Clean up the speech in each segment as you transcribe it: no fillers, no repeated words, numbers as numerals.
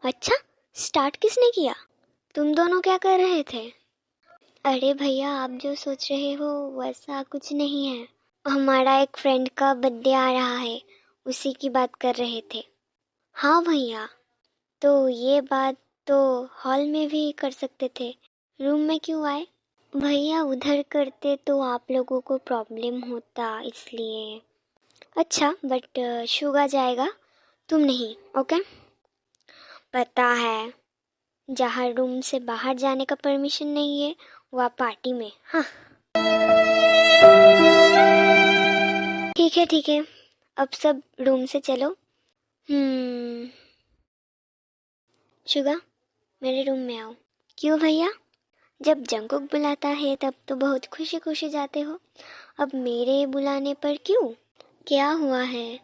अच्छा, स्टार्ट किसने किया? तुम दोनों क्या कर रहे थे? अरे भैया, आप जो सोच रहे हो वैसा कुछ नहीं है। हमारा एक फ्रेंड का बर्थडे आ रहा है, उसी की बात कर रहे थे। हाँ भैया, तो ये बात तो हॉल में भी कर सकते थे, रूम में क्यों आए? भैया उधर करते तो आप लोगों को प्रॉब्लम होता, इसलिए। अच्छा, बट शुगा जाएगा, तुम नहीं, ओके? पता है, जहाँ रूम से बाहर जाने का परमिशन नहीं है वहाँ पार्टी में। हाँ ठीक है ठीक है, अब सब रूम से चलो। शुगा, मेरे रूम में आओ। क्यों भैया? जब जंकुक बुलाता है तब तो बहुत खुशी खुशी जाते हो, अब मेरे बुलाने पर क्यों? क्या हुआ है?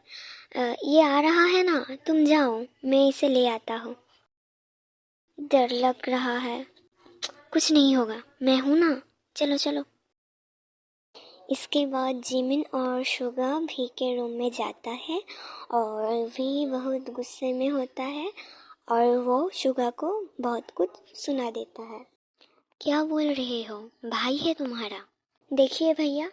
ये आ रहा है ना, तुम जाओ, मैं इसे ले आता हूँ। डर लग रहा है। कुछ नहीं होगा, मैं हूँ ना, चलो चलो। इसके बाद जिमिन और शुगा भी के रूम में जाता है और भी बहुत गुस्से में होता है और वो शुगा को बहुत कुछ सुना देता है। क्या बोल रहे हो? भाई है तुम्हारा? देखिए भैया,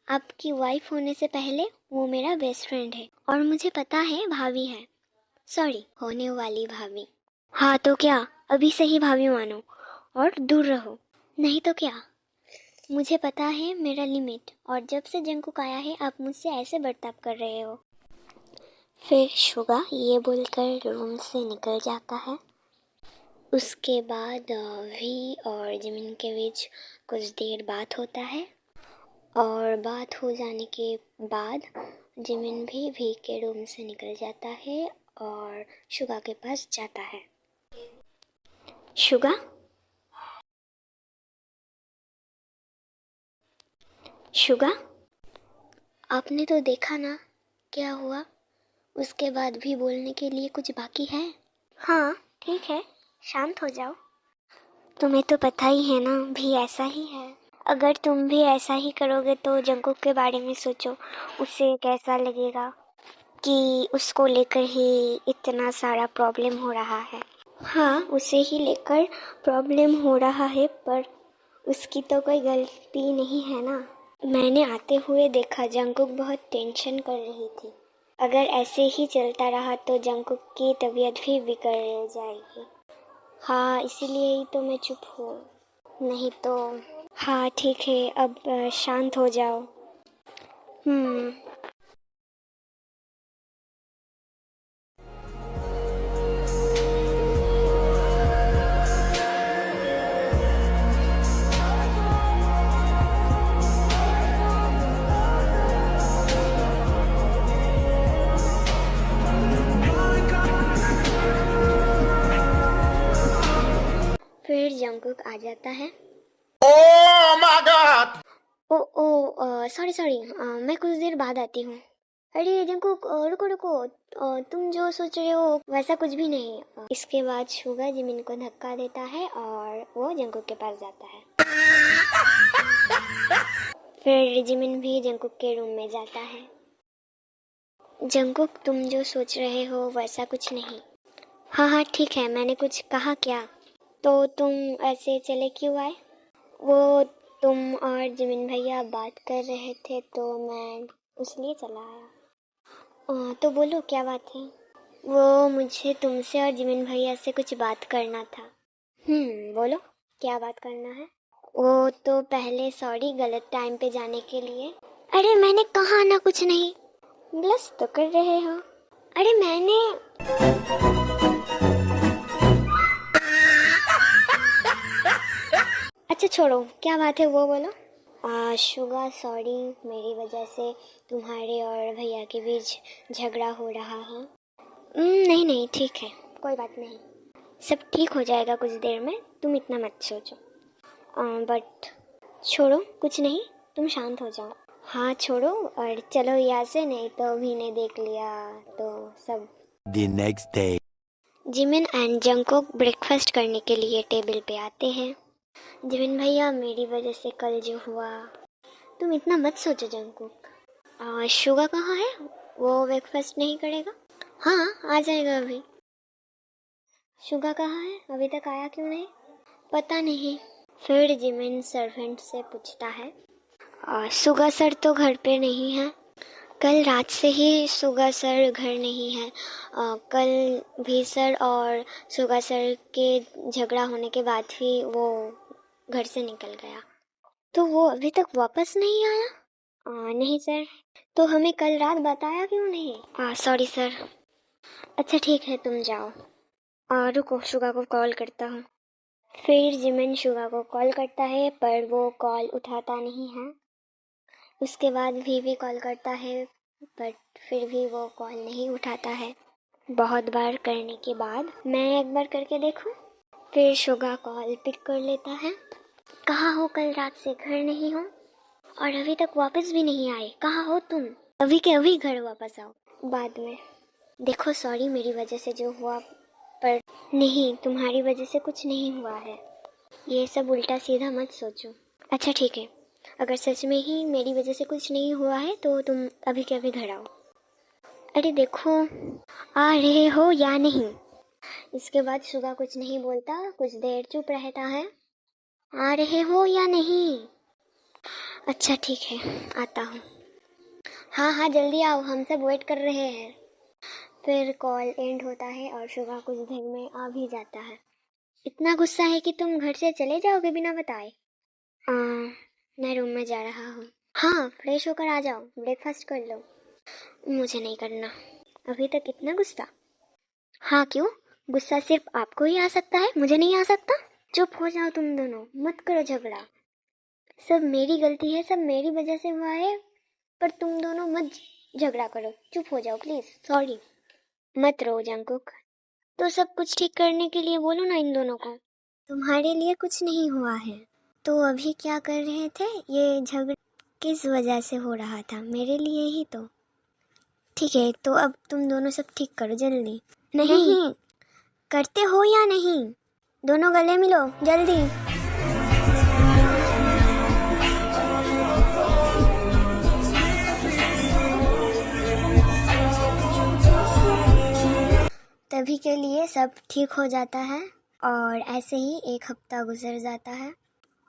आपकी वाइफ होने से पहले वो मेरा बेस्ट फ्रेंड है और मुझे पता है भाभी है, सॉरी होने वाली भाभी। हाँ तो क्या, अभी से ही भाभी मानो और दूर रहो, नहीं तो क्या। मुझे पता है मेरा लिमिट, और जब से जंकुक आया है आप मुझसे ऐसे बर्ताव कर रहे हो। फिर शुगा ये बोलकर रूम से निकल जाता है। उसके बाद वी और जिमिन के बीच कुछ देर बात होता है और बात हो जाने के बाद जिमिन भी वी के रूम से निकल जाता है और शुगा के पास जाता है। शुगा, शुगा, आपने तो देखा ना क्या हुआ, उसके बाद भी बोलने के लिए कुछ बाकी है? हाँ ठीक है, शांत हो जाओ। तुम्हें तो पता ही है ना, भी ऐसा ही है। अगर तुम भी ऐसा ही करोगे तो जंकुक के बारे में सोचो, उसे कैसा लगेगा कि उसको लेकर ही इतना सारा प्रॉब्लम हो रहा है। हाँ, उसे ही लेकर प्रॉब्लम हो रहा है, पर उसकी तो कोई गलती नहीं है ना। मैंने आते हुए देखा जंकुक बहुत टेंशन कर रही थी। अगर ऐसे ही चलता रहा तो जंकुक की तबीयत भी बिगड़ जाएगी। हाँ, इसीलिए ही तो मैं चुप हूँ, नहीं तो। हाँ ठीक है, अब शांत हो जाओ। फिर जंकुक आ जाता है। Oh my God! Oh sorry sorry, मैं कुछ देर बाद आती हूँ। अरे जंकुक, रुको रुको, तुम जो सोच रहे हो वैसा कुछ भी नहीं। इसके बाद शुगा जिमिन को धक्का देता है और वो जंकुक के पास जाता है। फिर जिमिन भी जंकुक के रूम में जाता है। जंकुक, तुम जो सोच रहे हो वैसा कुछ नहीं। हाँ हाँ ठीक है, मैंने कुछ कहा क्या? तो तुम ऐसे चले क्यों आए? वो तुम और जिमिन भैया बात कर रहे थे तो मैं इसलिए चला आया। तो बोलो क्या बात है? वो मुझे तुमसे और जिमिन भैया से कुछ बात करना था। बोलो क्या बात करना है? वो तो पहले सॉरी गलत टाइम पे जाने के लिए। अरे मैंने कहा ना कुछ नहीं। ब्लस तो कर रहे हो। अरे मैंने। अच्छा छोड़ो, क्या बात है वो बोलो। शुगा सॉरी, मेरी वजह से तुम्हारे और भैया के बीच झगड़ा हो रहा है। नहीं नहीं ठीक है, कोई बात नहीं, सब ठीक हो जाएगा कुछ देर में, तुम इतना मत सोचो। बट छोड़ो, कुछ नहीं, तुम शांत हो जाओ। हाँ छोड़ो और चलो यहाँ से, नहीं तो अभी ने देख लिया तो सब। The next day. Jimin and Jungkook breakfast करने के लिए टेबल पे आते हैं। जिमिन भैया, मेरी वजह से कल जो हुआ, तुम इतना मत सोचो जंकुक। शुगा कहाँ है? वो ब्रेकफास्ट नहीं करेगा? हाँ आ जाएगा अभी। शुगा कहाँ है? अभी तक आया क्यों नहीं? पता नहीं। फिर जिमिन सर्वेंट से पूछता है, शुगा सर तो घर पे नहीं है। कल रात से ही शुगा सर घर नहीं है। कल भी सर और शुगा सर के झगड़ा होने के बाद ही वो घर से निकल गया। तो वो अभी तक वापस नहीं आया? नहीं सर। तो हमें कल रात बताया क्यों नहीं? Sorry sir. अच्छा ठीक है, तुम जाओ। रुको, शुगा को कॉल करता हूँ। फिर जिमिन शुगा को कॉल करता है पर वो कॉल उठाता नहीं है। उसके बाद भी कॉल करता है बट फिर भी वो कॉल नहीं उठाता है। बहुत बार करने के बाद मैं एक बार करके देखूं। फिर शुगा कॉल पिक कर लेता है। कहाँ हो? कल रात से घर नहीं हो और अभी तक वापस भी नहीं आए। कहाँ हो तुम? अभी के अभी घर वापस आओ। बाद में देखो, सॉरी मेरी वजह से जो हुआ, पर नहीं, तुम्हारी वजह से कुछ नहीं हुआ है। ये सब उल्टा सीधा मत सोचो। अच्छा ठीक है, अगर सच में ही मेरी वजह से कुछ नहीं हुआ है तो तुम अभी के अभी घर आओ। अरे देखो, आ रहे हो या नहीं? इसके बाद शुगा कुछ नहीं बोलता, कुछ देर चुप रहता है। आ रहे हो या नहीं? अच्छा ठीक है, आता हूँ। हाँ हाँ जल्दी आओ, हम सब वेट कर रहे हैं। फिर कॉल एंड होता है और शुगा कुछ देर में आ भी जाता है। इतना गुस्सा है कि तुम घर से चले जाओगे बिना बताए? मैं रूम में जा रहा हूँ। हाँ फ्रेश होकर आ जाओ, ब्रेकफास्ट कर लो। मुझे नहीं करना। अभी तक इतना गुस्सा? हाँ क्यों? गुस्सा सिर्फ आपको ही आ सकता है, मुझे नहीं आ सकता? चुप हो जाओ तुम दोनों, मत करो झगड़ा। सब मेरी गलती है, सब मेरी वजह से हुआ है, पर तुम दोनों मत झगड़ा करो। चुप हो जाओ प्लीज। सॉरी। मत रो जंकुक। तो सब कुछ ठीक करने के लिए बोलो ना इन दोनों को। तुम्हारे लिए कुछ नहीं हुआ है तो अभी क्या कर रहे थे? ये झगड़ा किस वजह से हो रहा था? मेरे लिए ही तो। ठीक है, तो अब तुम दोनों सब ठीक करो जल्दी। नहीं। करते हो या नहीं? दोनों गले मिलो जल्दी। तभी के लिए सब ठीक हो जाता है और ऐसे ही एक हफ्ता गुजर जाता है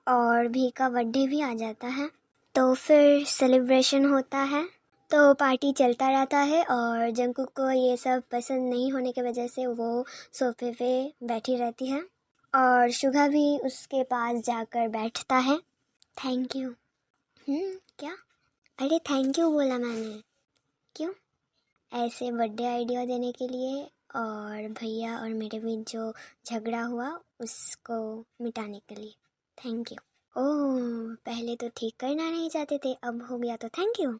और भी का बर्थडे भी आ जाता है। तो फिर सेलिब्रेशन होता है, तो पार्टी चलता रहता है और जंकुक को ये सब पसंद नहीं होने की वजह से वो सोफे पे बैठी रहती है और शुगा भी उसके पास जाकर बैठता है। Thank you. क्या? अरे थैंक यू बोला मैंने। क्यों? ऐसे बर्थडे आइडिया देने के लिए और भैया और मेरे बीच जो झगड़ा हुआ उसको मिटाने के लिए। Thank you. ओह, पहले तो ठीक करना नहीं चाहते थे, अब हो गया तो थैंक यू।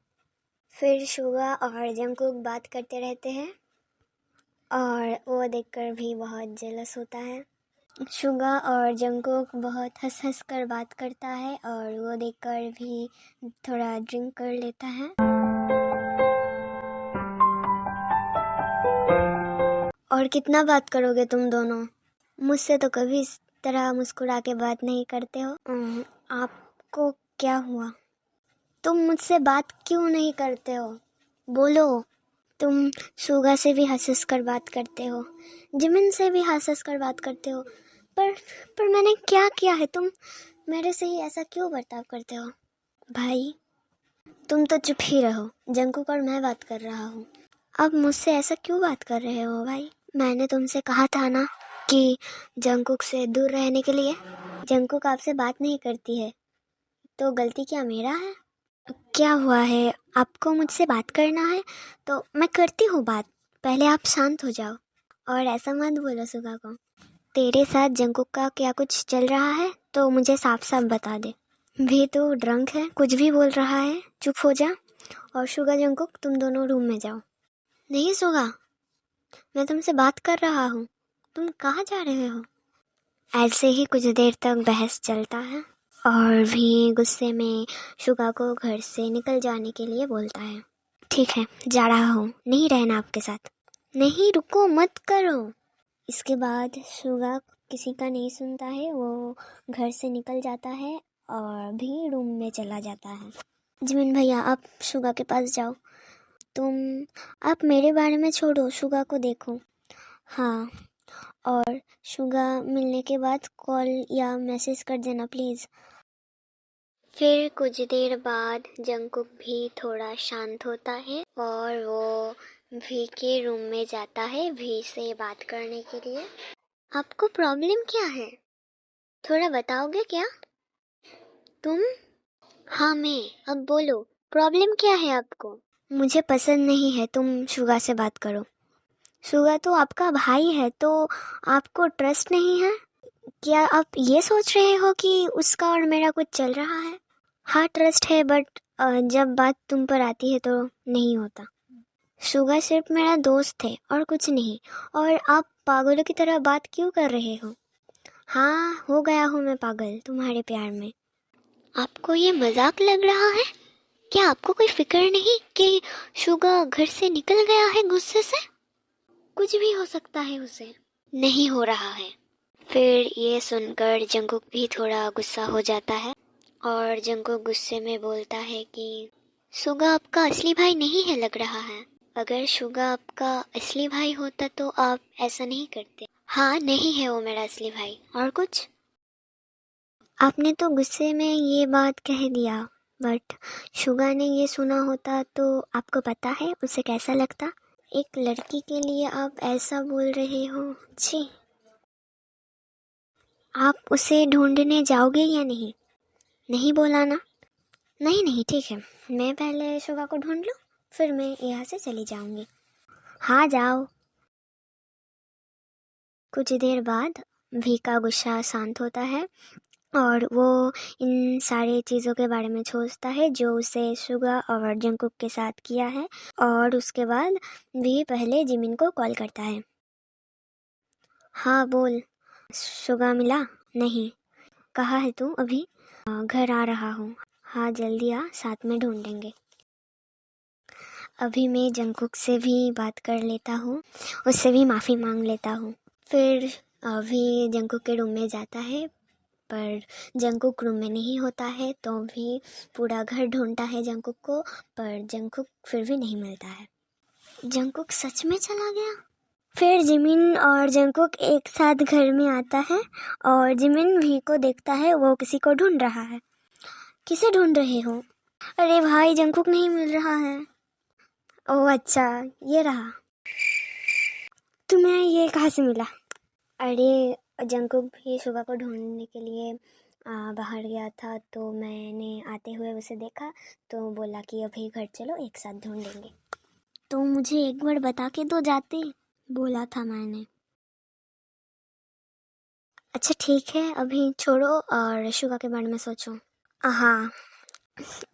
फिर शुगा और जंकुक बात करते रहते हैं और वो देखकर भी बहुत जेलस होता है। शुगा और जंकुक बहुत हंस हंस कर बात करता है और वो देखकर भी थोड़ा ड्रिंक कर लेता है। और कितना बात करोगे तुम दोनों? मुझसे तो कभी इस तरह मुस्कुरा के बात नहीं करते हो। आपको क्या हुआ? तुम मुझसे बात क्यों नहीं करते हो? बोलो। तुम शुगा से भी हंस हंस कर बात करते हो, जिमिन से भी हंस हंस कर बात करते हो, पर मैंने क्या किया है? तुम मेरे से ही ऐसा क्यों बर्ताव करते हो? भाई तुम तो चुप ही रहो, जंकुक और मैं बात कर रहा हूँ। अब मुझसे ऐसा क्यों बात कर रहे हो भाई? मैंने तुमसे कहा था ना कि जंकुक से दूर रहने के लिए। जंकुक आपसे बात नहीं करती है तो गलती क्या मेरा है? क्या हुआ है? आपको मुझसे बात करना है तो मैं करती हूँ बात, पहले आप शांत हो जाओ। और ऐसा मत बोलो सुगा को। तेरे साथ जंकुक का क्या कुछ चल रहा है तो मुझे साफ साफ बता दे। भी तो ड्रंक है, कुछ भी बोल रहा है। चुप हो जा। और शुगा जंकुक तुम दोनों रूम में जाओ। नहीं सुगा, मैं तुमसे बात कर रहा हूँ, तुम कहाँ जा रहे हो? ऐसे ही कुछ देर तक बहस चलता है और भी गुस्से में शुगा को घर से निकल जाने के लिए बोलता है। ठीक है, जा रहा हूँ, नहीं रहना आपके साथ। नहीं रुको, मत करो। इसके बाद शुगा किसी का नहीं सुनता है, वो घर से निकल जाता है और भी रूम में चला जाता है। जिमिन भैया आप शुगा के पास जाओ। तुम आप मेरे बारे में छोड़ो, शुगा को देखो। हाँ, और शुगा मिलने के बाद कॉल या मैसेज कर देना प्लीज़। फिर कुछ देर बाद जंकुक भी थोड़ा शांत होता है और वो भी के रूम में जाता है भी से बात करने के लिए। आपको प्रॉब्लम क्या है, थोड़ा बताओगे क्या तुम? हाँ मैं, अब बोलो प्रॉब्लम क्या है आपको? मुझे पसंद नहीं है तुम शुगा से बात करो। शुगा तो आपका भाई है, तो आपको ट्रस्ट नहीं है क्या? आप ये सोच रहे हो कि उसका और मेरा कुछ चल रहा है? हाँ ट्रस्ट है, बट जब बात तुम पर आती है तो नहीं होता। शुगा सिर्फ मेरा दोस्त है और कुछ नहीं, और आप पागलों की तरह बात क्यों कर रहे हो? हाँ हो गया हूँ मैं पागल तुम्हारे प्यार में। आपको ये मजाक लग रहा है क्या? आपको कोई फिक्र नहीं कि शुगा घर से निकल गया है गुस्से से? कुछ भी हो सकता है उसे। नहीं हो रहा है। फिर ये सुनकर जंकुक भी थोड़ा गुस्सा हो जाता है और जंकुक गुस्से में बोलता है कि शुगा आपका असली भाई नहीं है लग रहा है। अगर शुगा आपका असली भाई होता तो आप ऐसा नहीं करते। हाँ नहीं है वो मेरा असली भाई। और कुछ? आपने तो गुस्से में ये बात कह दिया, बट शुगा ने ये सुना होता तो आपको पता है उसे कैसा लगता? एक लड़की के लिए आप ऐसा बोल रहे हो? छी। आप उसे ढूंढने जाओगे या नहीं? नहीं बोला ना? नहीं नहीं ठीक है, मैं पहले शुगा को ढूंढ लूँ, फिर मैं यहाँ से चली जाऊंगी। हाँ जाओ। कुछ देर बाद भी का गुस्सा शांत होता है और वो इन सारे चीज़ों के बारे में सोचता है जो उसे शुगा और जंकुक के साथ किया है। और उसके बाद भी पहले जिमिन को कॉल करता है। हाँ बोल। शुगा मिला? नहीं। कहाँ है तू अभी? घर आ रहा हूँ। हाँ जल्दी आ, साथ में ढूंढेंगे। अभी मैं जंकुक से भी बात कर लेता हूँ, उससे भी माफ़ी मांग लेता हूँ। फिर अभी जंकुक के रूम में जाता है, पर जंकुक रूम में नहीं होता है तो भी पूरा घर ढूंढता है जंकुक को, पर जंकुक फिर भी नहीं मिलता है। जंकुक सच में चला गया? फिर जिमिन और जंकुक एक साथ घर में आता है और जिमिन भी को देखता है वो किसी को ढूंढ रहा है। किसे ढूंढ रहे हो? अरे भाई जंकुक नहीं मिल रहा है। ओह अच्छा, ये रहा। तुम्हें ये कहाँ से मिला? अरे जंकुक भी शुगा को ढूंढने के लिए बाहर गया था, तो मैंने आते हुए उसे देखा तो बोला कि अभी घर चलो एक साथ ढूंढेंगे। तो मुझे एक बार बता के तो जाते, बोला था मैंने। अच्छा ठीक है, अभी छोड़ो और शुगा के बारे में सोचो। हाँ,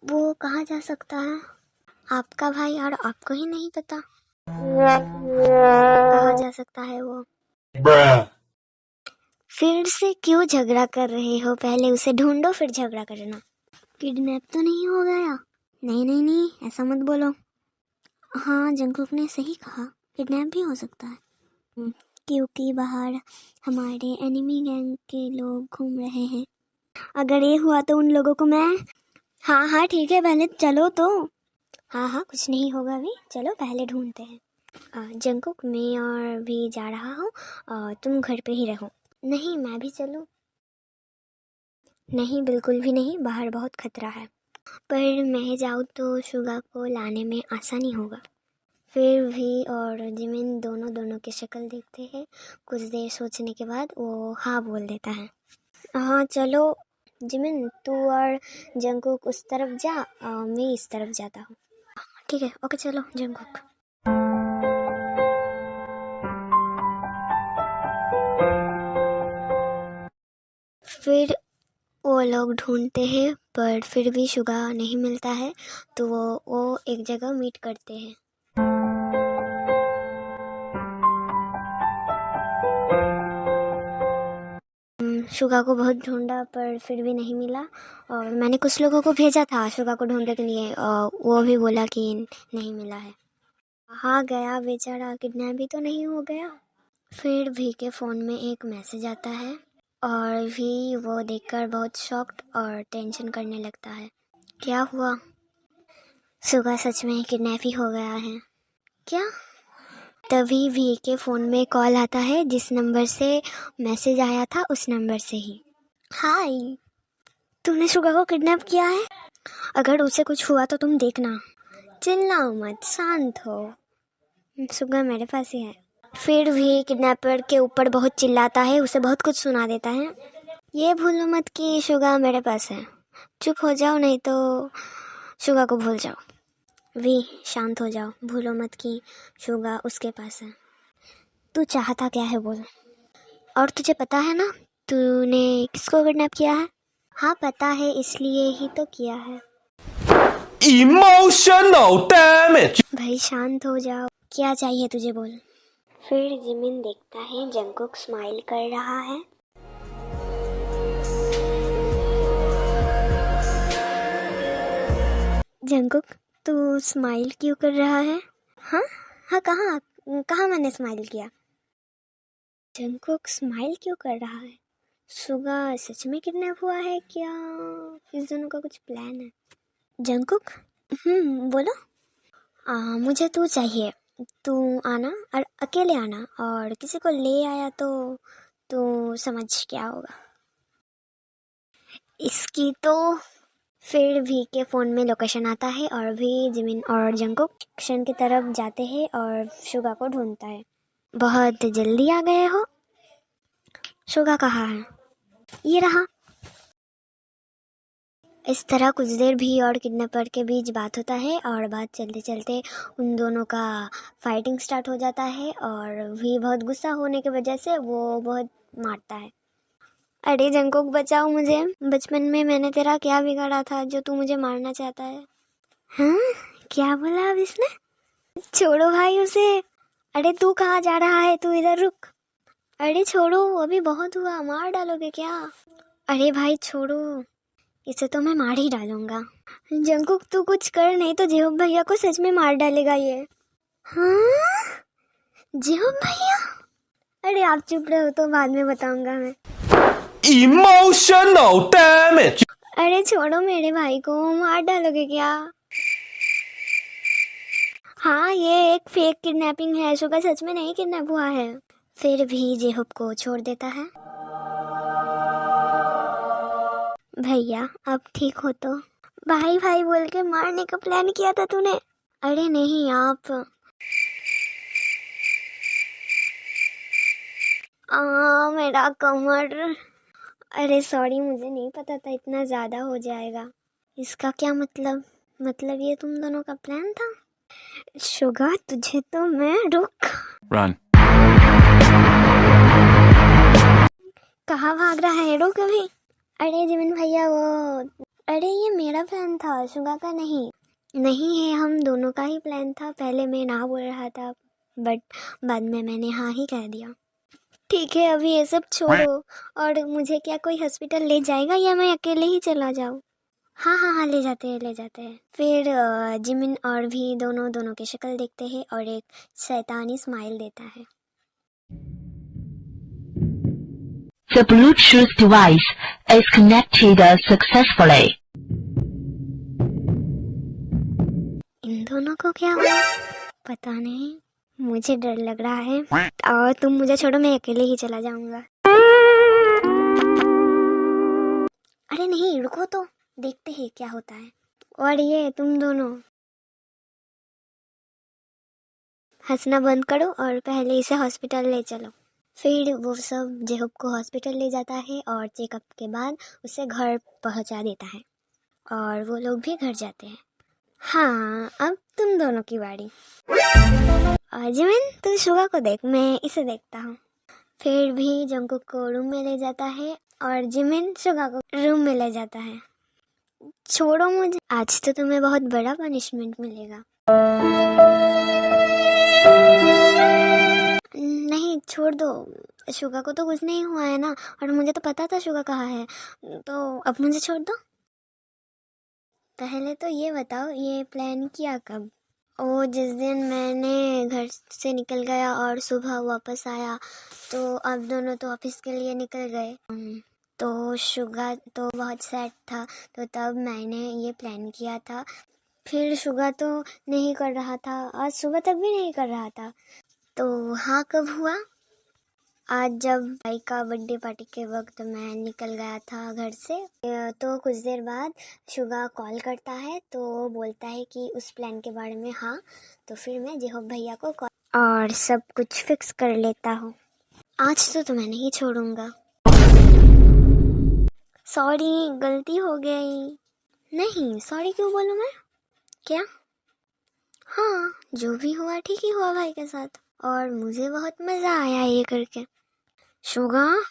वो कहाँ जा सकता है? आपका भाई और आपको ही नहीं पता कहाँ जा सकता है वो? Bruh. फिर से क्यों झगड़ा कर रहे हो? पहले उसे ढूंढो फिर झगड़ा करना। किडनैप तो नहीं हो गया? नहीं नहीं नहीं, ऐसा मत बोलो। हाँ जंकुक ने सही कहा, किडनैप भी हो सकता है। क्योंकि बाहर हमारे एनिमी गैंग के लोग घूम रहे हैं। अगर ये हुआ तो उन लोगों को मैं। हाँ हाँ ठीक है, पहले चलो तो। हाँ हाँ कुछ नहीं होगा अभी, चलो पहले ढूंढते हैं। जंकुक मैं और भी जा रहा हूँ, तुम घर पे ही रहो। नहीं मैं भी चलूँ? नहीं बिल्कुल भी नहीं, बाहर बहुत खतरा है। पर मैं जाऊँ तो शुगा को लाने में आसानी होगा। फिर भी और जिमिन दोनों की शक्ल देखते हैं। कुछ देर सोचने के बाद वो हाँ बोल देता है। हाँ चलो जिमिन, तू और जंकुक उस तरफ जा, मैं इस तरफ जाता हूँ। ठीक है ओके चलो जंकुक। फिर वो लोग ढूंढते हैं पर फिर भी शुगा नहीं मिलता है, तो वो एक जगह मीट करते हैं। शुगा को बहुत ढूंढा पर फिर भी नहीं मिला, और मैंने कुछ लोगों को भेजा था शुगा को ढूंढने के लिए, और वो भी बोला कि नहीं मिला है। हाँ गया बेचारा, किडनैप भी तो नहीं हो गया। फिर भी के फ़ोन में एक मैसेज आता है और भी वो देखकर बहुत शॉक्ड और टेंशन करने लगता है। क्या हुआ? शुगा सच में किडनैप ही हो गया है क्या? तभी वी के फ़ोन में कॉल आता है, जिस नंबर से मैसेज आया था उस नंबर से ही। हाय, तूने शुगा को किडनैप किया है? अगर उसे कुछ हुआ तो तुम देखना। चिल्लाओ मत, शांत हो, शुगा मेरे पास ही है। फिर भी किडनैपर के ऊपर बहुत चिल्लाता है, उसे बहुत कुछ सुना देता है। ये भूलो मत कि शुगा मेरे पास है। चुप हो जाओ, नहीं तो शुगा को भूल जाओ। वी, शांत हो जाओ, भूलो मत कि शुगा उसके पास है। तू चाहता क्या है बोल। और तुझे पता है ना तूने किसको किडनैप किया है? हाँ पता है, इसलिए ही तो किया है। Emotional damage. भाई शांत हो जाओ, क्या चाहिए तुझे बोल। फिर जिमिन देखता है जंगकुक स्माइल कर रहा है। जंगकुक, तू स्माइल क्यों कर रहा है? हाँ हाँ, कहाँ कहाँ मैंने स्माइल किया? जंगकुक स्माइल क्यों कर रहा है? सुगा सच में किडनैप हुआ है क्या? इस दोनों का कुछ प्लान है। जंगकुक, बोलो। मुझे तू चाहिए। तू आना और अकेले आना, और किसी को ले आया तो तू समझ क्या होगा इसकी तो। फिर भी के फ़ोन में लोकेशन आता है और भी जिमिन और जंगकुक एक्शन की तरफ जाते हैं और शुगा को ढूंढता है। बहुत जल्दी आ गए हो। शुगा कहाँ है? ये रहा। इस तरह कुछ देर भी और किडनैपर के बीच बात होता है, और बात चलते चलते उन दोनों का फाइटिंग स्टार्ट हो जाता है, और भी बहुत गुस्सा होने की वजह से वो बहुत मारता है। अरे जंगकुक, बचाओ मुझे। बचपन में मैंने तेरा क्या बिगाड़ा था जो तू मुझे मारना चाहता है? हाँ, क्या बोला अब इसने? छोड़ो भाई उसे। अरे तू कहाँ जा रहा है? तू इधर रुक। अरे छोड़ो, अभी बहुत हुआ, मार डालोगे क्या? अरे भाई छोड़ो, इसे तो मैं मार ही डालूंगा। जंगकुक तू कुछ कर, नहीं तो जेहोब भैया को सच में मार डालेगा ये। हाँ, जेहोब भैया? अरे आप चुप रहो तो बाद में बताऊंगा मैं। Emotional damage. अरे छोड़ो मेरे भाई को, मार डालोगे क्या? हाँ, ये एक फेक किडनैपिंग है, शुगा सच में नहीं किडनैप हुआ है। फिर भी जेहोब को छोड़ देता है। भैया अब ठीक हो तो? भाई भाई बोल के मारने का प्लान किया था तूने? अरे नहीं आप। मेरा कमर। अरे सॉरी, मुझे नहीं पता था इतना ज़्यादा हो जाएगा। इसका क्या मतलब? मतलब ये तुम दोनों का प्लान था? शुगा तुझे तो मैं रुक। Run. कहाँ भाग रहा है? रुक अभी। अरे जिमिन भैया वो, अरे ये मेरा प्लान था, शुगा का नहीं। नहीं है, हम दोनों का ही प्लान था। पहले मैं ना बोल रहा था, बट बाद में मैंने हाँ ही कह दिया। ठीक है, अभी ये सब छोड़ो। और मुझे क्या कोई हॉस्पिटल ले जाएगा या मैं अकेले ही चला जाऊँ? हाँ हाँ हाँ, ले जाते हैं ले जाते हैं। फिर जिमिन और भी दोनों की शक्ल देखते हैं और एक शैतानी स्माइल देता है। The Bluetooth device is connected successfully. इन दोनों को क्या हुआ पता नहीं, मुझे डर लग रहा है। और तुम मुझे छोड़ो, मैं अकेले ही चला जाऊंगा। अरे नहीं, रुको तो, देखते हैं क्या होता है। और ये तुम दोनों हंसना बंद करो और पहले इसे हॉस्पिटल ले चलो। फिर वो सब जेहोब को हॉस्पिटल ले जाता है और चेकअप के बाद उसे घर पहुंचा देता है, और वो लोग भी घर जाते हैं। हाँ, अब तुम दोनों की बारी। जिमिन तू शुगा को देख, मैं इसे देखता हूँ। फिर भी जंगकुक को रूम में ले जाता है और जिमिन शुगा को रूम में ले जाता है। छोड़ो मुझे, आज तो तुम्हें बहुत बड़ा पनिशमेंट मिलेगा। नहीं छोड़ दो, शुगा को तो कुछ नहीं हुआ है ना, और मुझे तो पता था शुगा कहाँ है, तो अब मुझे छोड़ दो। पहले तो ये बताओ, ये प्लान किया कब? ओ, जिस दिन मैंने घर से निकल गया और सुबह वापस आया, तो अब दोनों तो ऑफिस के लिए निकल गए। तो शुगा तो बहुत सैड था, तो तब मैंने ये प्लान किया था। फिर शुगा तो नहीं कर रहा था, आज सुबह तक भी नहीं कर रहा था, तो हाँ कब हुआ? आज जब भाई का बर्थडे पार्टी के वक्त मैं निकल गया था घर से, तो कुछ देर बाद शुगा कॉल करता है तो वो बोलता है कि उस प्लान के बारे में हाँ। तो फिर मैं जेहोब भैया को कॉल और सब कुछ फिक्स कर लेता हूँ। आज तो मैं नहीं छोड़ूंगा। सॉरी, गलती हो गई। नहीं, सॉरी क्यों बोलूँ मैं? क्या? हाँ, जो भी हुआ ठीक ही हुआ भाई के साथ, और मुझे बहुत मज़ा आया ये करके। शुगा,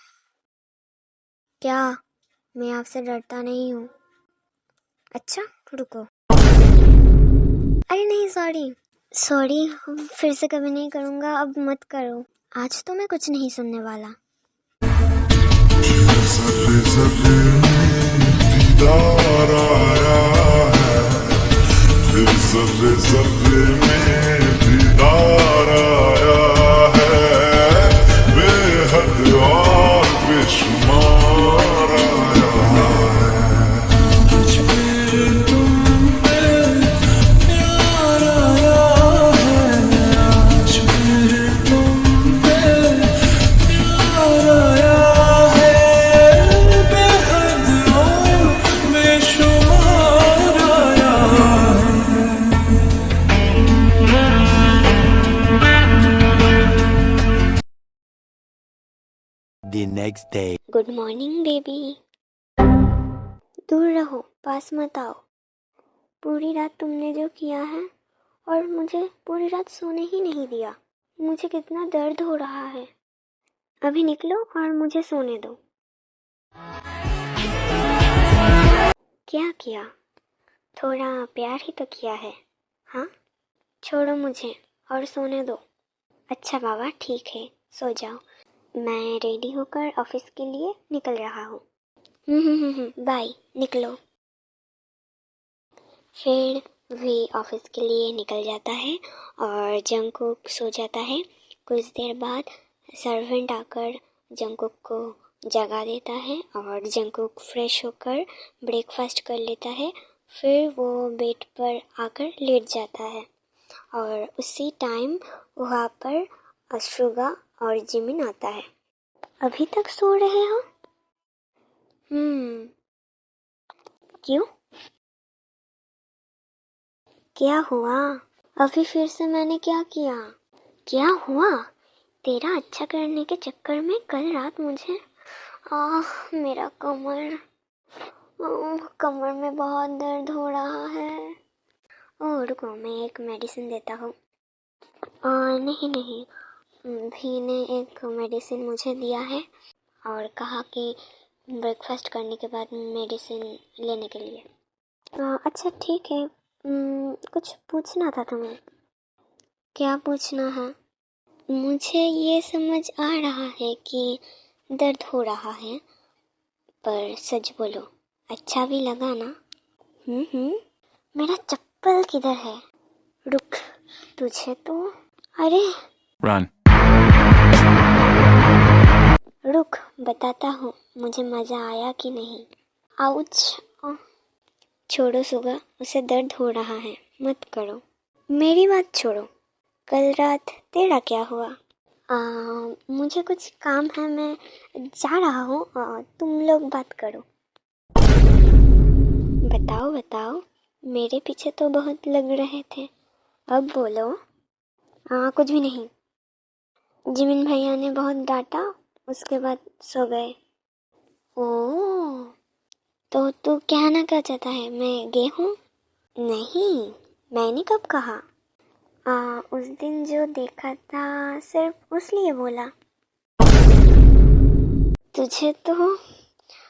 क्या? मैं आपसे डरता नहीं हूँ। अच्छा, रुको। अरे नहीं, सॉरी, फिर से कभी नहीं करूँगा, अब मत करो। आज तो मैं कुछ नहीं सुनने वाला। जर्रे जर्रे में दीदार आया है, फिर जर्रे जर्रे में दीदार आया है, बेहद और बेशुमार आया है। तुझ पे तुम पे प्यार आया है, आज फिर तुम पे प्यार आया है, बेहद और बेशुमार आया है। The next day. Good morning baby. दूर रहो, पास मत आओ। पूरी रात तुमने जो किया है और मुझे पूरी रात सोने ही नहीं दिया। मुझे कितना दर्द हो रहा है। अभी निकलो और मुझे सोने दो। क्या किया? थोड़ा प्यार ही तो किया है। हाँ, छोड़ो मुझे और सोने दो। अच्छा बाबा, ठीक है, सो जाओ। मैं रेडी होकर ऑफिस के लिए निकल रहा हूँ। बाय, निकलो। फिर भी ऑफिस के लिए निकल जाता है और जंगकुक सो जाता है। कुछ देर बाद सर्वेंट आकर जंगकुक को जगा देता है और जंगकुक फ्रेश होकर ब्रेकफास्ट कर लेता है। फिर वो बेड पर आकर लेट जाता है और उसी टाइम वहाँ पर शुगा और जिमिन आता है। अभी तक सो रहे हो? क्यों? क्या हुआ? अभी फिर से मैंने क्या किया? क्या हुआ? तेरा अच्छा करने के चक्कर में कल रात मुझे मेरा कमर में बहुत दर्द हो रहा है। ओह रुको, मैं एक मेडिसिन देता हूँ। नहीं, भी ने एक मेडिसिन मुझे दिया है और कहा कि ब्रेकफास्ट करने के बाद मेडिसिन लेने के लिए। अच्छा ठीक है। कुछ पूछना था तुम्हें। क्या पूछना है? मुझे ये समझ आ रहा है कि दर्द हो रहा है, पर सच बोलो, अच्छा भी लगा ना? मेरा चप्पल किधर है? रुक, तुझे तो अरे Run. रुक, बताता हूँ मुझे मज़ा आया कि नहीं। आउच। छोड़ो सुगा, उसे दर्द हो रहा है, मत करो। मेरी बात छोड़ो, कल रात तेरा क्या हुआ? मुझे कुछ काम है, मैं जा रहा हूँ। तुम लोग बात करो। बताओ, मेरे पीछे तो बहुत लग रहे थे, अब बोलो। कुछ भी नहीं। जिमिन भैया ने बहुत डांटा, उसके बाद सो गए। ओह, तो तू कहना क्या चाहता है, मैं गे हूँ? नहीं, मैंने कब कहा? उस दिन जो देखा था सिर्फ उसलिए बोला। तुझे तो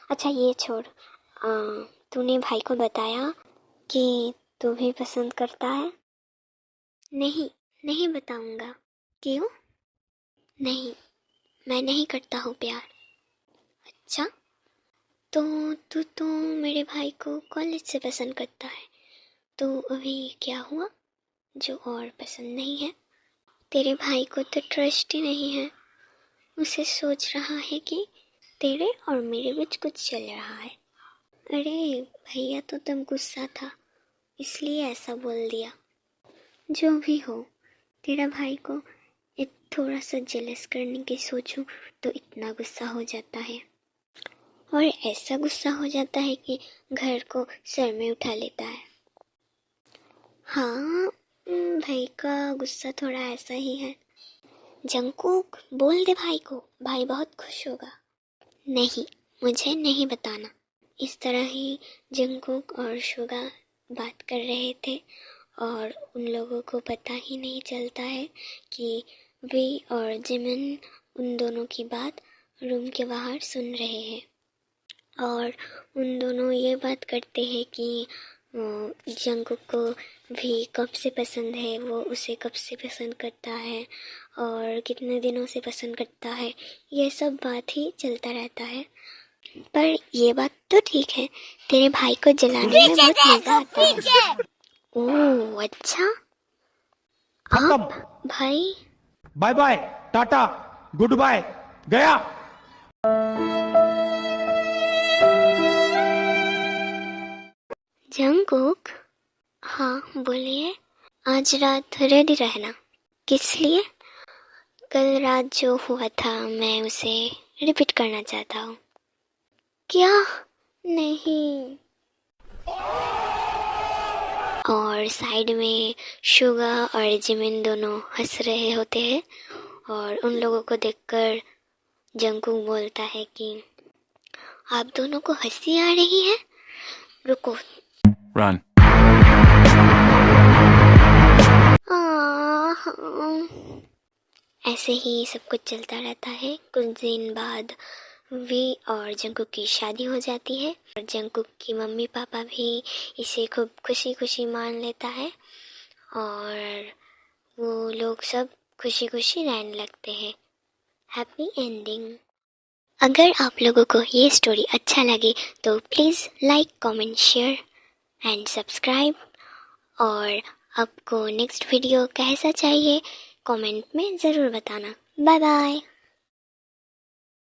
अच्छा ये छोड़। तूने भाई को बताया कि तू भी पसंद करता है? नहीं बताऊंगा। क्यों? नहीं, मैं नहीं करता हूँ प्यार। अच्छा, तो तू तो मेरे भाई को कॉलेज से पसंद करता है, तो अभी क्या हुआ जो और पसंद नहीं है? तेरे भाई को तो ट्रस्ट ही नहीं है, उसे सोच रहा है कि तेरे और मेरे बीच कुछ चल रहा है। अरे भैया तो तब गुस्सा था, इसलिए ऐसा बोल दिया। जो भी हो, तेरा भाई को थोड़ा सा जेलस करने की सोचूं तो इतना गुस्सा हो जाता है, और ऐसा गुस्सा हो जाता है कि घर को सर में उठा लेता है। हाँ, भाई का गुस्सा थोड़ा ऐसा ही है। जंगकुक, बोल दे भाई को, भाई बहुत खुश होगा। नहीं, मुझे नहीं बताना। इस तरह ही जंगकुक और शुगा बात कर रहे थे और उन लोगों को पता ही नहीं चलता है कि वी और जिमिन उन दोनों की बात रूम के बाहर सुन रहे हैं। और उन दोनों ये बात करते हैं कि जंगकुक को भी कब से पसंद है, वो उसे कब से पसंद करता है और कितने दिनों से पसंद करता है। ये सब बात ही चलता रहता है। पर ये बात तो ठीक है, तेरे भाई को जलाने में बहुत मजा आता है। ओह अच्छा, आप भाई bye bye, tata, goodbye, गया। जंगकुक, हाँ बोलिए। आज रात रेडी रहना। किस लिए? कल रात जो हुआ था मैं उसे रिपीट करना चाहता हूँ। क्या? नहीं। और साइड में शुगा और जिमिन दोनों हंस रहे होते हैं और उन लोगों को देखकर जंगकुक बोलता है कि आप दोनों को हंसी आ रही है? रुको। Run. ऐसे ही सब कुछ चलता रहता है। कुछ दिन बाद वी और जंगकुक की शादी हो जाती है और जंगकुक की मम्मी पापा भी इसे खूब खुशी खुशी मान लेता है और वो लोग सब खुशी खुशी रहने लगते हैं। Happy ending. अगर आप लोगों को ये स्टोरी अच्छा लगे तो please like, comment, share and subscribe. और आपको नेक्स्ट वीडियो कैसा चाहिए कमेंट में ज़रूर बताना। Bye bye.